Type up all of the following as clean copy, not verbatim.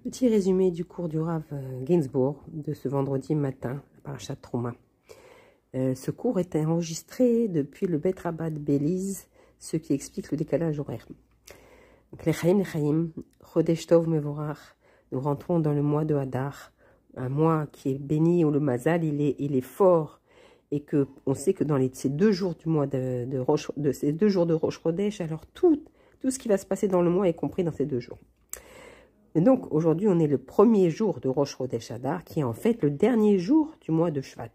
Petit résumé du cours du Rav Ginsburg de ce vendredi matin, la Parashat Trouma. Ce cours est enregistré depuis le Bet Rabat de Belize, ce qui explique le décalage horaire. Lechaim, Chodesh Tov Mevorach, nous rentrons dans le mois de Hadar, un mois qui est béni où le Mazal il est fort, et que on sait que dans ces 2 jours du mois ces 2 jours de Rosh Chodesh, alors tout ce qui va se passer dans le mois est compris dans ces 2 jours. Et donc aujourd'hui on est le premier jour de Rosh Chodesh Hadar, qui est en fait le dernier jour du mois de Shvat.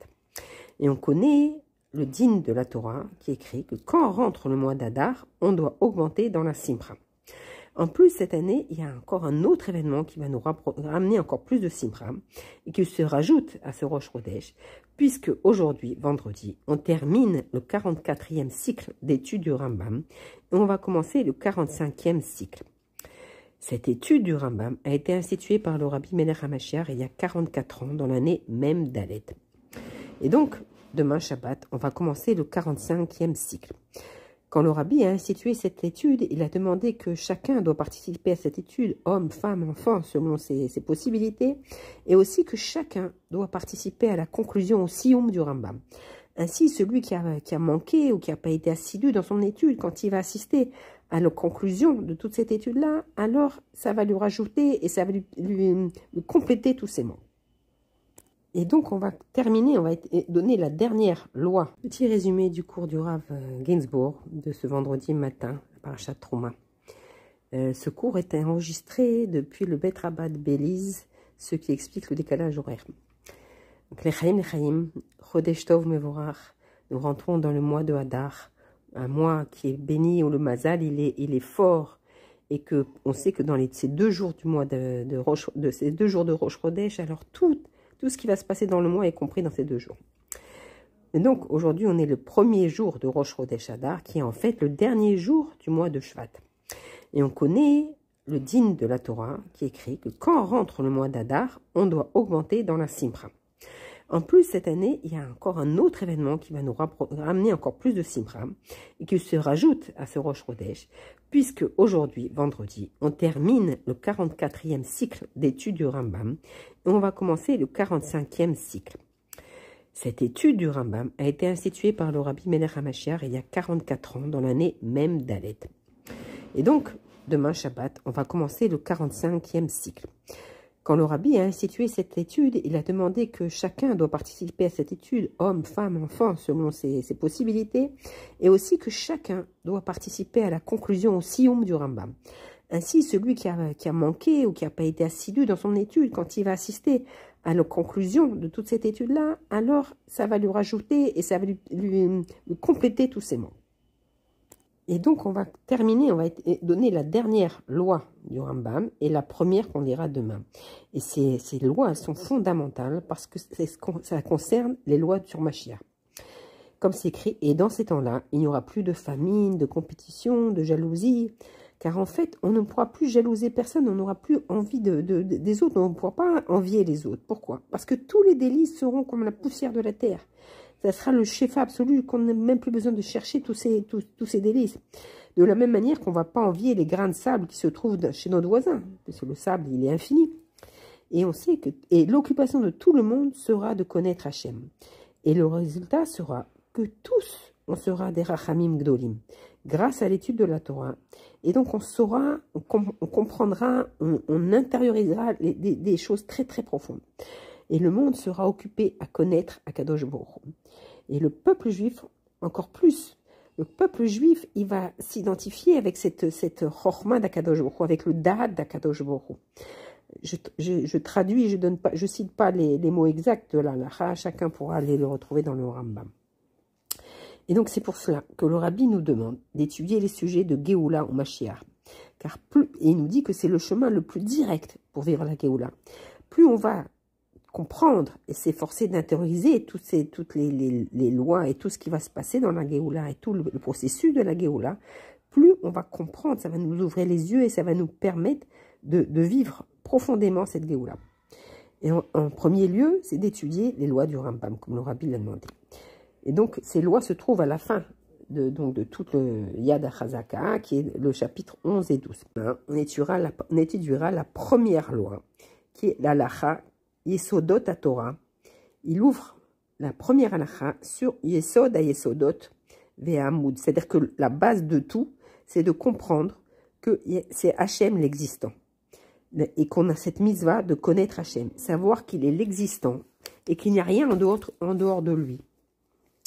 Et on connaît le din de la Torah qui écrit que quand rentre le mois d'Hadar, on doit augmenter dans la Simcha. En plus, cette année, il y a encore un autre événement qui va nous ramener encore plus de Simcha et qui se rajoute à ce Rosh Chodesh, puisque aujourd'hui, vendredi, on termine le 44e cycle d'études du Rambam et on va commencer le 45e cycle. Cette étude du Rambam a été instituée par le Rabbi Melech HaMashiach il y a 44 ans, dans l'année même d'Alet. Et donc, demain Shabbat, on va commencer le 45e cycle. Quand le Rabbi a institué cette étude, il a demandé que chacun doit participer à cette étude, homme, femme, enfant, selon ses possibilités, et aussi que chacun doit participer à la conclusion au Siyum du Rambam. Ainsi, celui qui a manqué ou qui n'a pas été assidu dans son étude, quand il va assister à la conclusion de toute cette étude-là, alors ça va lui rajouter et ça va lui compléter tous ses mots. Et donc, on va terminer, on va donner la dernière loi. Petit résumé du cours du Rav Ginsburg de ce vendredi matin, la Parashat Trouma. Ce cours est enregistré depuis le Bet Rabat de Belize, ce qui explique le décalage horaire. Lechaim, Chodesh Tov Mevorach, nous rentrons dans le mois de Hadar, un mois qui est béni où le Mazal il est fort, et que on sait que dans ces 2 jours du mois ces 2 jours de Rosh Chodesh, alors tout ce qui va se passer dans le mois est compris dans ces 2 jours. Et donc aujourd'hui on est le premier jour de Rosh Chodesh Hadar, qui est en fait le dernier jour du mois de Shvat. Et on connaît le din de la Torah qui écrit que quand rentre le mois d'Hadar, on doit augmenter dans la Simcha. En plus, cette année, il y a encore un autre événement qui va nous ramener encore plus de Simcha et qui se rajoute à ce Rosh Chodesh, puisque aujourd'hui, vendredi, on termine le 44e cycle d'études du Rambam et on va commencer le 45e cycle. Cette étude du Rambam a été instituée par le Rabbi Melech HaMashiach il y a 44 ans, dans l'année même d'Alet. Et donc, demain Shabbat, on va commencer le 45e cycle. Quand le Rabbi a institué cette étude, il a demandé que chacun doit participer à cette étude, homme, femme, enfant, selon ses possibilités, et aussi que chacun doit participer à la conclusion au Siyum du Rambam. Ainsi, celui qui a manqué ou qui n'a pas été assidu dans son étude, quand il va assister à la conclusion de toute cette étude-là, alors ça va lui rajouter et ça va lui compléter tous ses mots. Et donc, on va terminer, on va donner la dernière loi du Rambam et la première qu'on lira demain. Et ces lois, elles sont fondamentales parce que ça concerne les lois sur Mashiach. Comme c'est écrit, et dans ces temps-là, il n'y aura plus de famine, de compétition, de jalousie, car en fait, on ne pourra plus jalouser personne, on n'aura plus envie des autres, on ne pourra pas envier les autres. Pourquoi? Parce que tous les délices seront comme la poussière de la terre. Ça sera le shefa absolu, qu'on n'a même plus besoin de chercher tous ces délices. De la même manière qu'on ne va pas envier les grains de sable qui se trouvent chez notre voisin, parce que le sable, il est infini. Et on sait que l'occupation de tout le monde sera de connaître Hachem. Et le résultat sera que tous, on sera des rachamim gdolim, grâce à l'étude de la Torah. Et donc on saura, on comprendra, on intériorisera des choses très très profondes. Et le monde sera occupé à connaître Akadosh Baruch Hu. Et le peuple juif, encore plus, le peuple juif, il va s'identifier avec cette chorma d'Akadosh Baruch Hu, avec le da'at d'Akadosh Baruch Hu. Je traduis, je cite pas les mots exacts de la halakha, chacun pourra aller le retrouver dans le Rambam. Et donc c'est pour cela que le Rabbi nous demande d'étudier les sujets de Géoula ou Mashiach. Et il nous dit que c'est le chemin le plus direct pour vivre la Géoula. Plus on va comprendre et s'efforcer d'intérioriser toutes les lois et tout ce qui va se passer dans la Géoula et tout le processus de la Géoula, plus on va comprendre, ça va nous ouvrir les yeux et ça va nous permettre de vivre profondément cette Géoula. Et en premier lieu, c'est d'étudier les lois du Rambam, comme le Rabbi l'a demandé. Et donc, ces lois se trouvent à la fin de tout le Yad HaChazaka, qui est le chapitre 11 et 12. On étudiera la première loi, qui est l'Halacha Yesodot à Torah. Il ouvre la première Halacha sur Yesod à Yesodot Ve'amud. C'est-à-dire que la base de tout, c'est de comprendre que c'est Hachem l'existant. Et qu'on a cette mitzvah de connaître Hachem. Savoir qu'il est l'existant et qu'il n'y a rien en dehors de lui.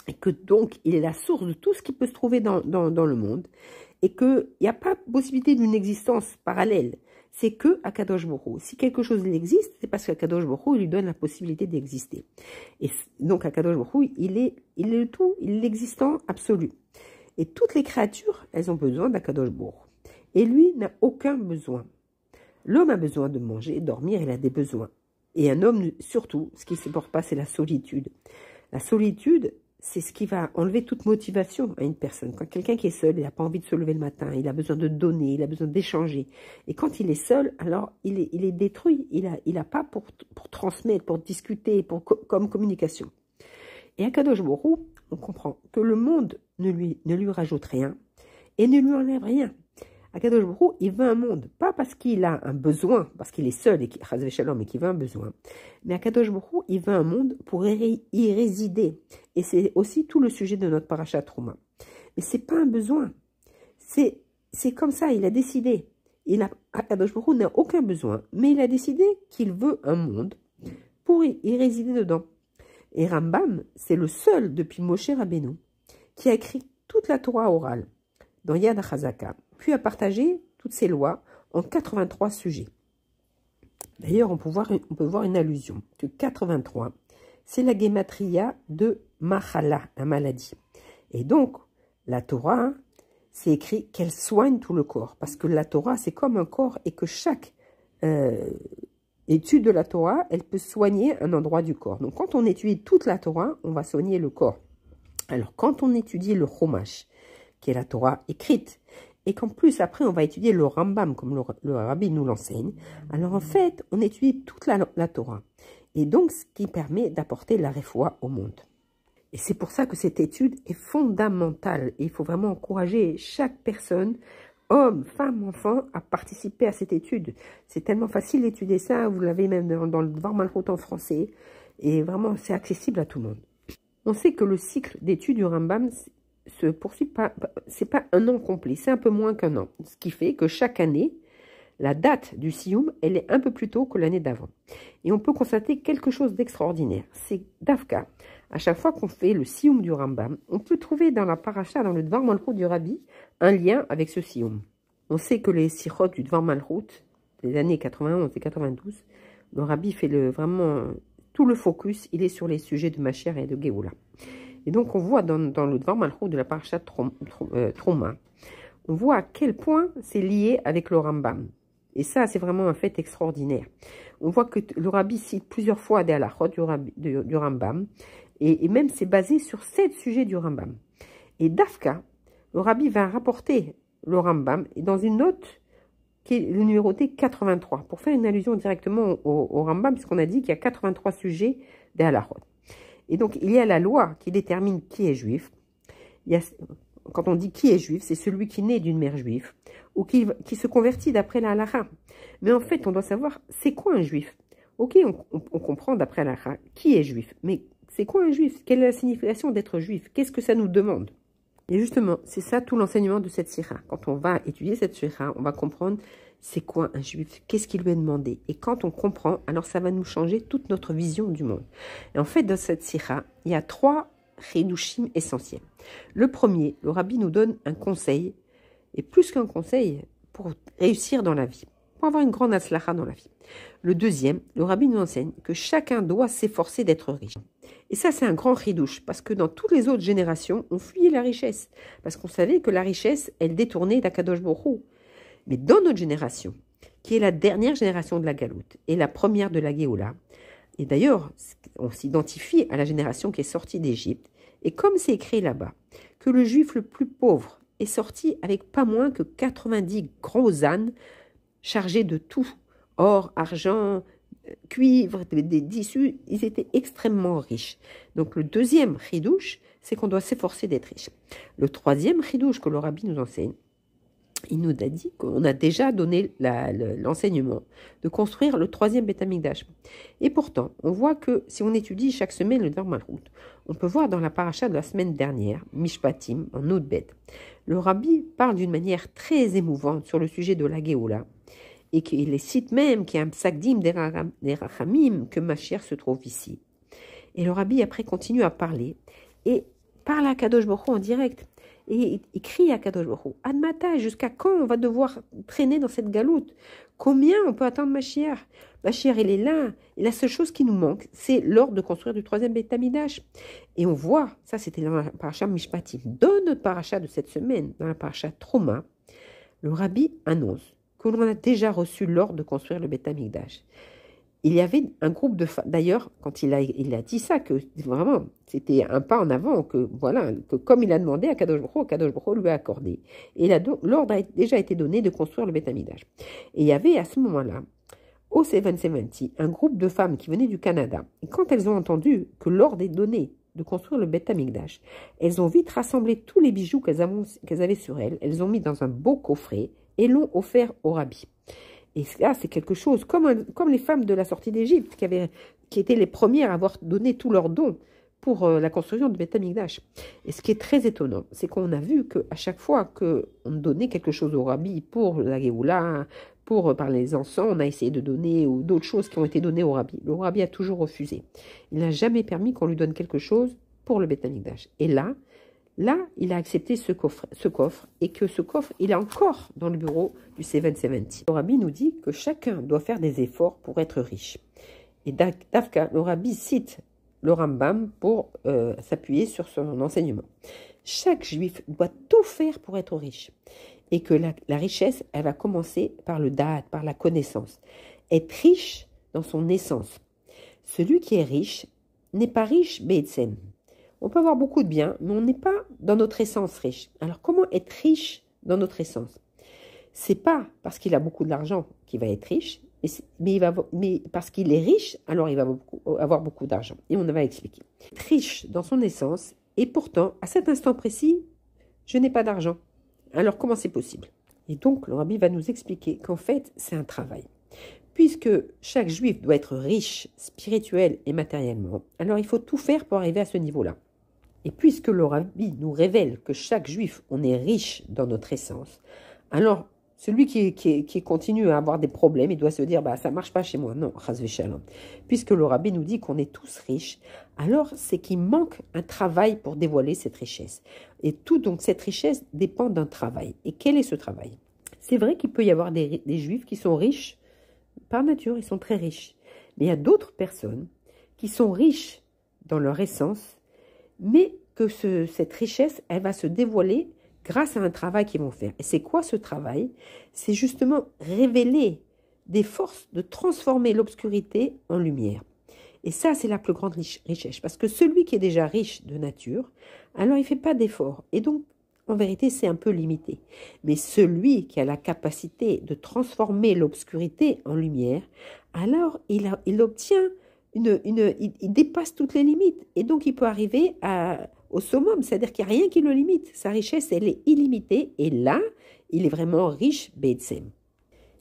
Et que donc, il est la source de tout ce qui peut se trouver dans le monde. Et qu'il n'y a pas possibilité d'une existence parallèle. C'est que Akadosh Baruch Hu. Si quelque chose existe, c'est parce qu'Akadosh Baruch Hu lui donne la possibilité d'exister. Et donc Akadosh Baruch Hu, il est le tout, il est l'existant absolu. Et toutes les créatures, elles ont besoin d'Akadosh Baruch Hu. Et lui n'a aucun besoin. L'homme a besoin de manger, dormir, il a des besoins. Et un homme, surtout, ce qu'il ne supporte pas, c'est la solitude. La solitude, c'est ce qui va enlever toute motivation à une personne. Quand quelqu'un qui est seul, il n'a pas envie de se lever le matin, il a besoin de donner, il a besoin d'échanger. Et quand il est seul, alors il est détruit. Il a pas pour transmettre, pour discuter, comme communication. Et à Kadosh Baruch Hu, on comprend que le monde ne lui rajoute rien et ne lui enlève rien. Akadosh Baruch Hu, il veut un monde, pas parce qu'il a un besoin, parce qu'il est seul et qu'il veut un besoin, mais Akadosh Baruch Hu, il veut un monde pour y résider. Et c'est aussi tout le sujet de notre parashat Trouma. Mais c'est pas un besoin, c'est comme ça, il a décidé. Akadosh Baruch Hu n'a aucun besoin, mais il a décidé qu'il veut un monde pour y résider dedans. Et Rambam, c'est le seul depuis Moshe Rabbeinu qui a écrit toute la Torah orale dans Yad HaChazaka, puis a partagé toutes ces lois en 83 sujets. D'ailleurs, on peut voir une allusion, que 83, c'est la guématria de Machala, la maladie. Et donc, la Torah, c'est écrit qu'elle soigne tout le corps, parce que la Torah, c'est comme un corps, et que chaque étude de la Torah, elle peut soigner un endroit du corps. Donc, quand on étudie toute la Torah, on va soigner le corps. Alors, quand on étudie le Chumash, qui est la Torah écrite, et qu'en plus, après, on va étudier le Rambam, comme le Rabbi nous l'enseigne. Alors, en fait, on étudie toute la Torah. Et donc, ce qui permet d'apporter la réfoua au monde. Et c'est pour ça que cette étude est fondamentale. Et il faut vraiment encourager chaque personne, homme, femme, enfant, à participer à cette étude. C'est tellement facile d'étudier ça. Vous l'avez même dans le Dvar Malchut en français. Et vraiment, c'est accessible à tout le monde. On sait que le cycle d'études du Rambam se poursuit pas, c'est pas un an complet, c'est un peu moins qu'un an. Ce qui fait que chaque année, la date du Sioum, elle est un peu plus tôt que l'année d'avant. Et on peut constater quelque chose d'extraordinaire. C'est Dafka. À chaque fois qu'on fait le Sioum du Rambam, on peut trouver dans la paracha, dans le Dvar Malchut du Rabbi, un lien avec ce Sioum. On sait que les sichot du Dvar Malchut, des années 91 et 92, le Rabbi fait vraiment tout le focus, il est sur les sujets de Mashiach et de Géoula. Et donc, on voit dans le Dvar Malchut de la parashat Trouma, on voit à quel point c'est lié avec le Rambam. Et ça, c'est vraiment un fait extraordinaire. On voit que le Rabbi cite plusieurs fois des halachot du Rambam, et même c'est basé sur 7 sujets du Rambam. Et Dafka, le Rabbi va rapporter le Rambam, et dans une note qui est le numéroté 83, pour faire une allusion directement au Rambam, puisqu'on a dit qu'il y a 83 sujets des halachot. Et donc, il y a la loi qui détermine qui est juif. Quand on dit qui est juif, c'est celui qui naît d'une mère juive ou qui se convertit d'après la halakha. Mais en fait, on doit savoir, c'est quoi un juif? Ok, on comprend d'après la halakha qui est juif. Mais c'est quoi un juif? Quelle est la signification d'être juif? Qu'est-ce que ça nous demande? Et justement, c'est ça tout l'enseignement de cette sira. Quand on va étudier cette sira, on va comprendre c'est quoi un juif, qu'est-ce qu'il lui est demandé. Et quand on comprend, alors ça va nous changer toute notre vision du monde. Et en fait, dans cette sira, il y a 3 chidushim essentiels. Le premier, le Rabbi nous donne un conseil, et plus qu'un conseil, pour réussir dans la vie, pour avoir une grande aslacha dans la vie. Le deuxième, le Rabbi nous enseigne que chacun doit s'efforcer d'être riche. Et ça, c'est un grand chidouche, parce que dans toutes les autres générations, on fuyait la richesse, parce qu'on savait que la richesse, elle détournait d'Akadosh Baruch Hu. Mais dans notre génération, qui est la dernière génération de la Galoute et la première de la Géoula, et d'ailleurs, on s'identifie à la génération qui est sortie d'Égypte, et comme c'est écrit là-bas, que le juif le plus pauvre est sorti avec pas moins que 90 gros ânes chargés de tout, or, argent, cuivre, des tissus, ils étaient extrêmement riches. Donc le deuxième chidouche, c'est qu'on doit s'efforcer d'être riche. Le troisième chidouche que le Rabbi nous enseigne, il nous a dit qu'on a déjà donné l'enseignement de construire le 3e Beth Amikdash. Et pourtant, on voit que si on étudie chaque semaine le Dvar Malchut, on peut voir dans la paracha de la semaine dernière, Mishpatim, en Oudbet, le rabbi parle d'une manière très émouvante sur le sujet de la Géoula, et qu'il cite même qu'il y a un psakdim des Rachamim, que Mashiach se trouve ici. Et le rabbi après continue à parler, et parle à Kadosh Baruch Hu en direct. Et il crie à Kadosh Baruch Hu, Admata, jusqu'à quand on va devoir traîner dans cette galoute? Combien on peut attendre Mashiach? Mashiach, il est là. Et la seule chose qui nous manque, c'est l'ordre de construire du 3e Beth Amikdash. Et on voit, ça c'était dans la paracha Mishpatim, dans notre paracha de cette semaine, dans la paracha Trouma, le rabbi annonce que l'on a déjà reçu l'ordre de construire le Beth Amikdash. Il y avait un groupe de femmes, d'ailleurs, quand il a dit ça, que vraiment, c'était un pas en avant, que voilà, que comme il a demandé à Kadosh Baruch Hu lui a accordé. Et l'ordre a déjà été donné de construire le Beth Amikdash. Et il y avait à ce moment-là, au 770, un groupe de femmes qui venaient du Canada. Et quand elles ont entendu que l'ordre est donné de construire le Beth Amikdash, elles ont vite rassemblé tous les bijoux qu'elles avaient sur elles, elles ont mis dans un beau coffret et l'ont offert au rabbi. Et là, c'est quelque chose, comme les femmes de la sortie d'Égypte, qui étaient les premières à avoir donné tous leurs dons pour la construction du Beth Amikdash. Et ce qui est très étonnant, c'est qu'on a vu qu'à chaque fois qu'on donnait quelque chose au rabbi pour la Géoula, par les encens, on a essayé de donner, ou d'autres choses qui ont été données au rabbi. Le rabbi a toujours refusé. Il n'a jamais permis qu'on lui donne quelque chose pour le Beth Amikdash. Et là, il a accepté ce coffre, et que ce coffre, il est encore dans le bureau du 770. Le rabbi nous dit que chacun doit faire des efforts pour être riche. Et Davka, le rabbi cite le Rambam pour s'appuyer sur son enseignement. Chaque juif doit tout faire pour être riche. Et que la richesse, elle va commencer par le da'at, par la connaissance. Être riche dans son essence. Celui qui est riche n'est pas riche be'etzem. On peut avoir beaucoup de biens, mais on n'est pas dans notre essence riche. Alors, comment être riche dans notre essence? C'est pas parce qu'il a beaucoup d'argent qu'il va être riche, mais parce qu'il est riche, alors il va avoir beaucoup d'argent. Et on va expliquer. Être riche dans son essence, et pourtant, à cet instant précis, je n'ai pas d'argent. Alors, comment c'est possible? Et donc, le rabbi va nous expliquer qu'en fait, c'est un travail. Puisque chaque juif doit être riche, spirituel et matériellement, alors il faut tout faire pour arriver à ce niveau-là. Et puisque le rabbi nous révèle que chaque juif, on est riche dans notre essence, alors celui qui continue à avoir des problèmes, il doit se dire, ça ne marche pas chez moi. Non, chas v'shalom. Puisque le rabbi nous dit qu'on est tous riches, alors c'est qu'il manque un travail pour dévoiler cette richesse. Et donc cette richesse dépend d'un travail. Et quel est ce travail? C'est vrai qu'il peut y avoir des juifs qui sont riches, par nature, ils sont très riches. Mais il y a d'autres personnes qui sont riches dans leur essence, mais que cette richesse, elle va se dévoiler grâce à un travail qu'ils vont faire. Et c'est quoi ce travail? C'est justement révéler des forces de transformer l'obscurité en lumière. Et ça, c'est la plus grande richesse. Parce que celui qui est déjà riche de nature, alors il ne fait pas d'effort. Et donc, en vérité, c'est un peu limité. Mais celui qui a la capacité de transformer l'obscurité en lumière, alors il obtient il dépasse toutes les limites. Et donc, il peut arriver au summum, c'est-à-dire qu'il n'y a rien qui le limite. Sa richesse, elle est illimitée. Et là, il est vraiment riche, Be'etzem.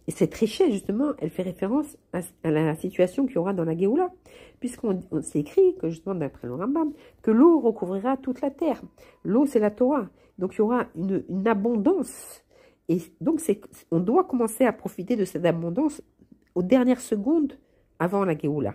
Et cette richesse, justement, elle fait référence à la situation qu'il y aura dans la Géoula. Puisqu'on s'est écrit, que justement, d'après le Rambam, que l'eau recouvrira toute la terre. L'eau, c'est la Torah. Donc, il y aura une abondance. Et donc, on doit commencer à profiter de cette abondance aux dernières secondes avant la Géoula.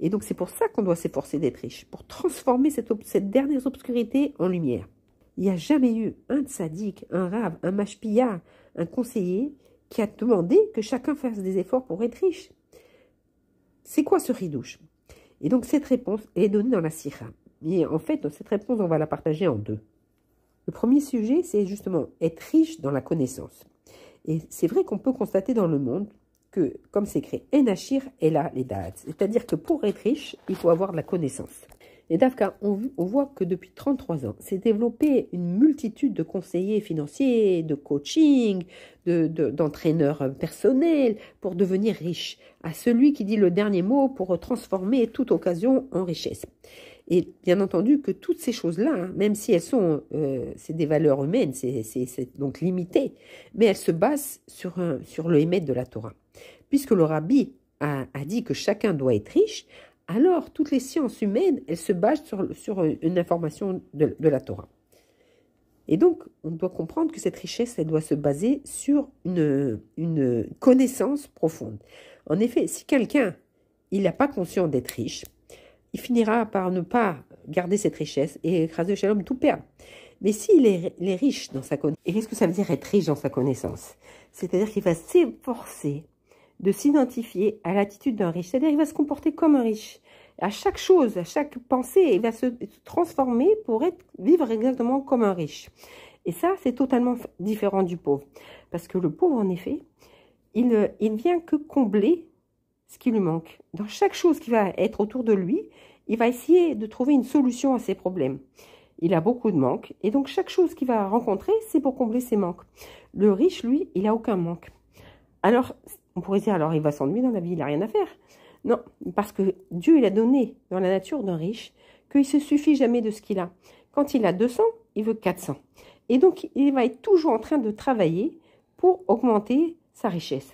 Et donc, c'est pour ça qu'on doit s'efforcer d'être riche, pour transformer cette dernière obscurité en lumière. Il n'y a jamais eu un tzaddik, un rav, un mashpia, un conseiller qui a demandé que chacun fasse des efforts pour être riche. C'est quoi ce ridouche? Et donc, cette réponse est donnée dans la Sikha. Et en fait, cette réponse, on va la partager en deux. Le premier sujet, c'est justement être riche dans la connaissance. Et c'est vrai qu'on peut constater dans le monde que, comme c'est écrit, Enachir est là les dates. C'est-à-dire que pour être riche, il faut avoir de la connaissance. Et Davka, on voit que depuis 33 ans, s'est développé une multitude de conseillers financiers, de coaching, d'entraîneurs personnels pour devenir riche. À celui qui dit le dernier mot pour transformer toute occasion en richesse. Et bien entendu que toutes ces choses-là, hein, même si elles sont, c'est des valeurs humaines, c'est donc limité, mais elles se basent sur le émet de la Torah. Puisque le rabbi a dit que chacun doit être riche, alors toutes les sciences humaines, elles se basent sur une information de la Torah. Et donc, on doit comprendre que cette richesse, elle doit se baser sur une connaissance profonde. En effet, si quelqu'un, il n'a pas conscience d'être riche, il finira par ne pas garder cette richesse et écraser Shalom, tout perdre. Mais s'il est riche dans sa connaissance, et qu'est-ce que ça veut dire être riche dans sa connaissance? C'est-à-dire qu'il va s'efforcer de s'identifier à l'attitude d'un riche. C'est-à-dire qu'il va se comporter comme un riche. À chaque chose, à chaque pensée, il va se transformer pour vivre exactement comme un riche. Et ça, c'est totalement différent du pauvre. Parce que le pauvre, en effet, il vient que combler ce qui lui manque. Dans chaque chose qui va être autour de lui, il va essayer de trouver une solution à ses problèmes. Il a beaucoup de manques. Et donc, chaque chose qu'il va rencontrer, c'est pour combler ses manques. Le riche, lui, il n'a aucun manque. Alors, on pourrait dire, alors il va s'ennuyer dans la vie, il n'a rien à faire. Non, parce que Dieu, il a donné dans la nature d'un riche qu'il ne se suffit jamais de ce qu'il a. Quand il a 200, il veut 400. Et donc, il va être toujours en train de travailler pour augmenter sa richesse.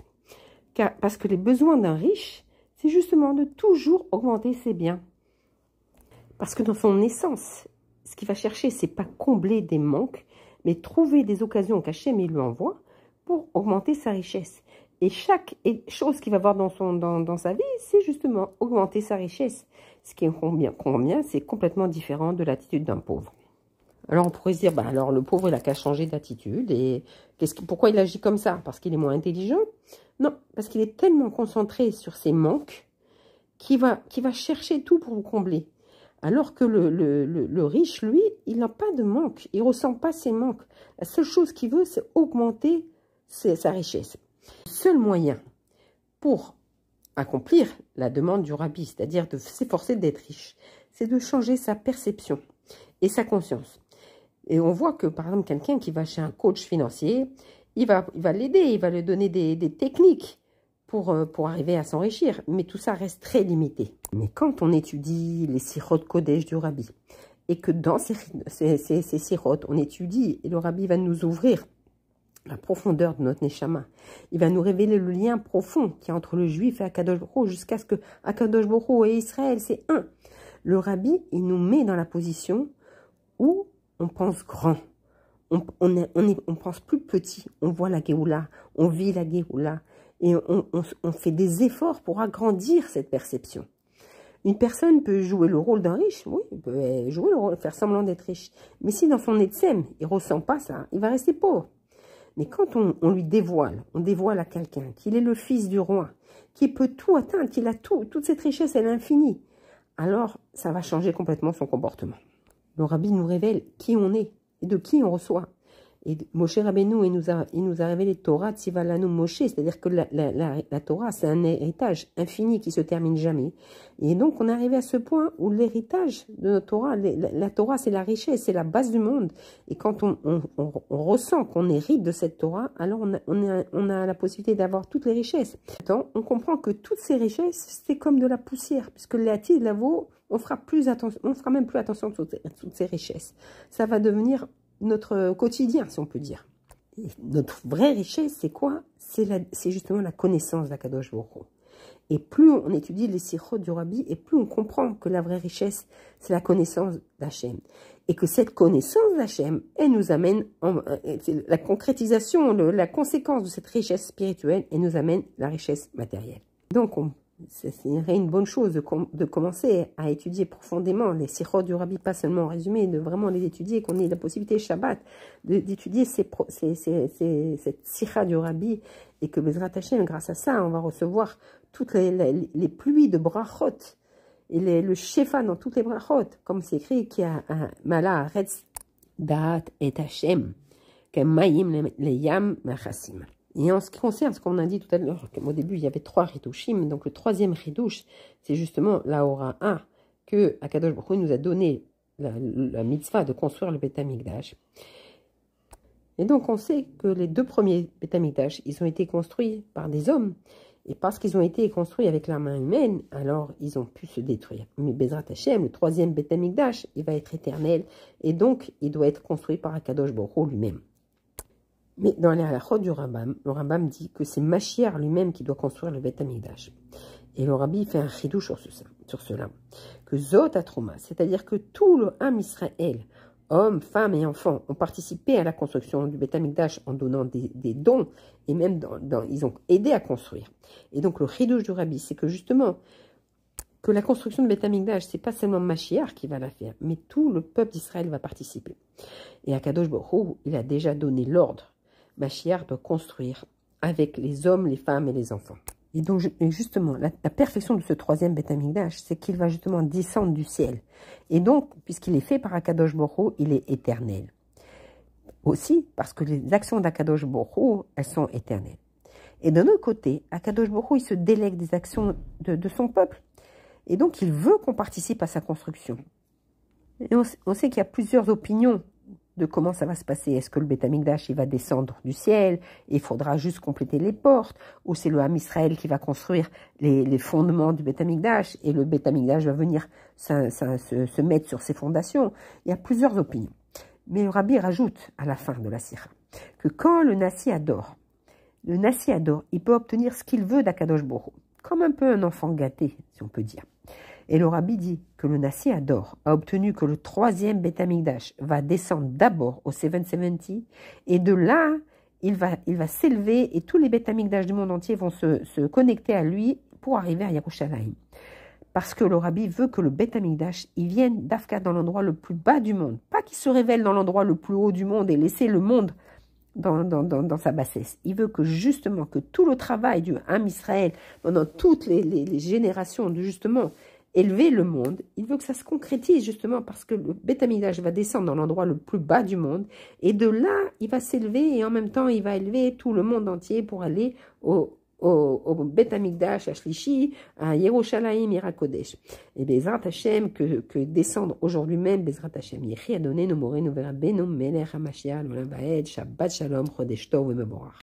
Parce que les besoins d'un riche, c'est justement de toujours augmenter ses biens. Parce que dans son essence, ce qu'il va chercher, c'est pas combler des manques, mais trouver des occasions qu'Hachem lui envoie pour augmenter sa richesse. Et chaque chose qu'il va voir dans sa vie, c'est justement augmenter sa richesse. Ce qui est combien c'est complètement différent de l'attitude d'un pauvre. Alors on pourrait se dire, alors le pauvre, il n'a qu'à changer d'attitude. Et pourquoi il agit comme ça? Parce qu'il est moins intelligent? Non, parce qu'il est tellement concentré sur ses manques qu'il va chercher tout pour vous combler. Alors que le riche, lui, il n'a pas de manque. Il ne ressent pas ses manques. La seule chose qu'il veut, c'est augmenter sa richesse. Le seul moyen pour accomplir la demande du rabbi, c'est-à-dire de s'efforcer d'être riche, c'est de changer sa perception et sa conscience. Et on voit que, par exemple, quelqu'un qui va chez un coach financier, il va l'aider, il va lui donner des techniques pour arriver à s'enrichir. Mais tout ça reste très limité. Mais quand on étudie les sirotes Kodesh du rabbi, et que dans ces sirotes, on étudie, et le rabbi va nous ouvrir la profondeur de notre Neshama. Il va nous révéler le lien profond qu'il y a entre le juif et Akadosh Baruch Hu, jusqu'à ce que Akadosh Baruch Hu et Israël, c'est un. Le rabbi, il nous met dans la position où on pense grand. On pense plus petit. On voit la Géoula, on vit la Géoula. Et on fait des efforts pour agrandir cette perception. Une personne peut jouer le rôle d'un riche, oui, il peut jouer le rôle, faire semblant d'être riche. Mais si dans son etsem, il ne ressent pas ça, il va rester pauvre. Mais quand on lui dévoile, à quelqu'un qu'il est le fils du roi, qui peut tout atteindre, qu'il a tout, toute cette richesse, elle est infinie, alors ça va changer complètement son comportement. Le rabbi nous révèle qui on est et de qui on reçoit. Et Moshe Rabbeinu, il nous a révélé Torah Tzivalanu Moshe, c'est-à-dire que la Torah, c'est un héritage infini qui se termine jamais. Et donc, on est arrivé à ce point où l'héritage de notre Torah, la Torah, c'est la richesse, c'est la base du monde. Et quand on ressent qu'on hérite de cette Torah, alors on a la possibilité d'avoir toutes les richesses. On comprend que toutes ces richesses, c'est comme de la poussière, puisque l'ati de la veau, on fera même plus attention à toutes ces richesses. Ça va devenir notre quotidien, si on peut dire. Et notre vraie richesse, c'est quoi? C'est justement la connaissance d'Akadosh Baruch Hu. Et plus on étudie les sirotes du rabbi, et plus on comprend que la vraie richesse, c'est la connaissance d'Hachem. Et que cette connaissance d'Hachem, elle nous amène, la concrétisation, la conséquence de cette richesse spirituelle, elle nous amène la richesse matérielle. Donc, ce serait une bonne chose de commencer à étudier profondément les sirotes du rabbi, pas seulement en résumé, de vraiment les étudier, qu'on ait la possibilité Shabbat d'étudier cette sira du rabbi, et que Bezrat Hashem, grâce à ça, on va recevoir toutes les pluies de brachot, et le shefa dans toutes les brachot, comme c'est écrit qu'il y a un mala retz da'at et Hashem, k'mayim le yam machassim. Et en ce qui concerne ce qu'on a dit tout à l'heure, qu'au début il y avait 3 ridouchim, donc le 3e ridouche, c'est justement la Hora 1, que Akadosh Baruch Hu nous a donné la mitzvah de construire le Beth Amikdash. Et donc on sait que les 2 premiers Beth Amikdash, ils ont été construits par des hommes, Et parce qu'ils ont été construits avec la main humaine, alors ils ont pu se détruire. Mais Bezrat Hashem, le troisième Beth Amikdash, il va être éternel. Et donc, il doit être construit par Akadosh Baruch Hu lui-même. Mais dans les halachot du Rambam, le Rambam dit que c'est Mashiach lui-même qui doit construire le Beth Amikdash. Et le Rabbi fait un chidouche sur cela. Que Zot Atrouma, c'est-à-dire que tout le Ham Israël, hommes, femmes et enfants, ont participé à la construction du Beth Amikdash en donnant des dons, et même ils ont aidé à construire. Et donc le chidouche du Rabbi, c'est que justement, que la construction du Beth Amikdash, c'est pas seulement Mashiach qui va la faire, mais tout le peuple d'Israël va participer. Et Akadosh Baruch Hu, il a déjà donné l'ordre. Mashiach doit construire avec les hommes, les femmes et les enfants. Et donc, justement, la perfection de ce troisième Beth Amikdash, c'est qu'il va justement descendre du ciel. Et donc, puisqu'il est fait par Akadosh Baruch Hu, il est éternel. Aussi, parce que les actions d'Akadosh Baruch Hu, elles sont éternelles. Et d'un autre côté, Akadosh Baruch Hu, il se délègue des actions de son peuple. Et donc, il veut qu'on participe à sa construction. Et on sait qu'il y a plusieurs opinions de comment ça va se passer. Est-ce que le Beth Amikdash, il va descendre du ciel et il faudra juste compléter les portes, ou c'est le Ham Israël qui va construire les fondements du Beth Amikdash et le Beth Amikdash va venir se mettre sur ses fondations. Il y a plusieurs opinions. Mais le Rabbi rajoute à la fin de la Sira que quand le Nassi adore, il peut obtenir ce qu'il veut d'Akadosh Baruch Hu, comme un peu un enfant gâté, si on peut dire. Et le Rabbi dit que le Nassi Ador a obtenu que le troisième Beth Amikdash va descendre d'abord au 770 et de là, il va s'élever et tous les Beth Amikdash du monde entier vont se connecter à lui pour arriver à Yerushalayim. Parce que le Rabbi veut que le Beth Amikdash, il vienne d'Afka dans l'endroit le plus bas du monde. Pas qu'il se révèle dans l'endroit le plus haut du monde et laisser le monde dans sa bassesse. Il veut que justement, que tout le travail du Ham Israël, pendant toutes les générations de justement élever le monde, il veut que ça se concrétise justement parce que le Beth Amikdash va descendre dans l'endroit le plus bas du monde et de là, il va s'élever et en même temps, il va élever tout le monde entier pour aller au Beth Amikdash, à Shlishi, à Yerushalayim, Irakodesh. Et Bezrat Hashem, que descendre aujourd'hui même, Bezrat Hashem, Yechi Adonai, Nomore, Noverabenu, Melech HaMashiach, L'Olam Vaed, Shabbat Shalom, Chodesh Tov, Mevorach.